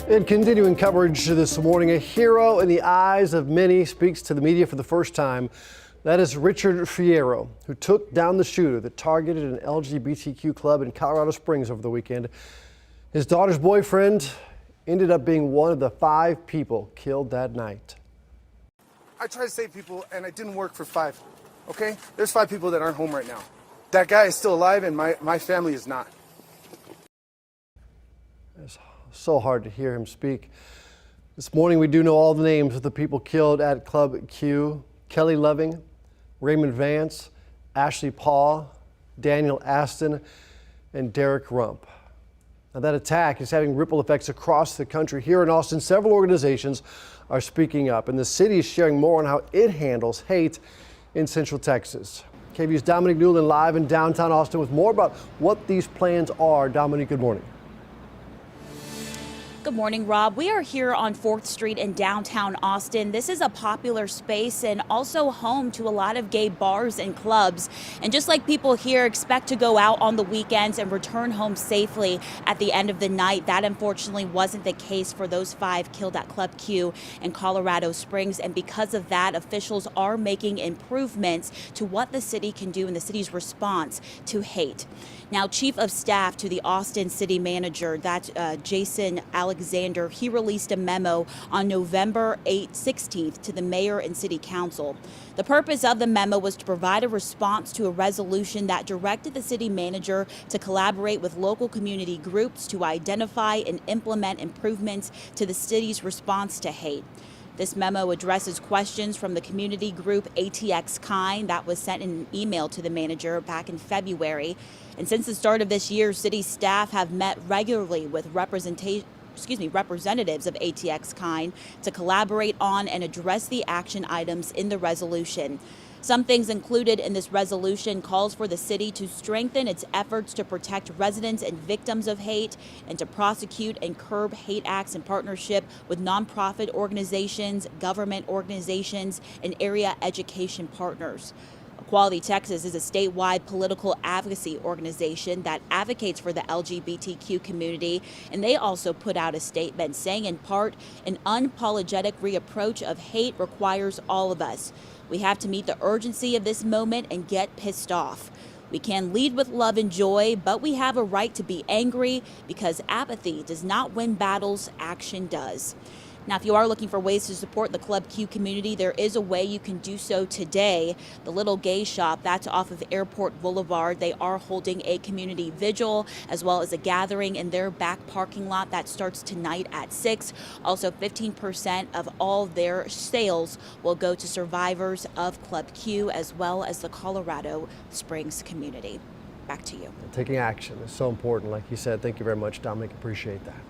In continuing coverage this morning, a hero in the eyes of many speaks to the media for the first time. That is Richard Fierro, who took down the shooter that targeted an LGBTQ club in Colorado Springs over the weekend. His daughter's boyfriend ended up being one of the 5 people killed that night. I try to save people, and it didn't work for 5, okay? There's 5 people that aren't home right now. That guy is still alive, and my family is not. It's so hard to hear him speak. This morning, we do know all the names of the people killed at Club KVUE: Kelly Loving, Raymond Vance, Ashley Paul, Daniel Aston, and Derek Rump. Now, that attack is having ripple effects across the country. Here in Austin, several organizations are speaking up, and the city is sharing more on how it handles hate in Central Texas. KVUE's Dominique Newland live in downtown Austin with more about what these plans are. Dominique, good morning. Good morning, Rob. We are here on 4th Street in downtown Austin. This is a popular space and also home to a lot of gay bars and clubs. And just like people here expect to go out on the weekends and return home safely at the end of the night, that unfortunately wasn't the case for those 5 killed at Club KVUE in Colorado Springs. And because of that, officials are making improvements to what the city can do in the city's response to hate. Now, Chief of Staff to the Austin City Manager, that's Jason Alexander, he released a memo on November 16th to the mayor and city council. The purpose of the memo was to provide a response to a resolution that directed the city manager to collaborate with local community groups to identify and implement improvements to the city's response to hate. This memo addresses questions from the community group ATX Kind that was sent in an email to the manager back in February. And since the start of this year, city staff have met regularly with representatives of ATX Kind to collaborate on and address the action items in the resolution. Some things included in this resolution calls for the city to strengthen its efforts to protect residents and victims of hate and to prosecute and curb hate acts in partnership with nonprofit organizations, government organizations, and area education partners. Equality Texas is a statewide political advocacy organization that advocates for the LGBTQ community, and they also put out a statement saying, in part, an unapologetic reapproach of hate requires all of us. We have to meet the urgency of this moment and get pissed off. We can lead with love and joy, but we have a right to be angry because apathy does not win battles, action does. Now, if you are looking for ways to support the Club KVUE community, there is a way you can do so today. The Little Gay Shop, that's off of Airport Boulevard. They are holding a community vigil as well as a gathering in their back parking lot that starts tonight at 6. Also, 15% of all their sales will go to survivors of Club KVUE as well as the Colorado Springs community. Back to you. Taking action is so important, like you said. Thank you very much, Dominic. Appreciate that.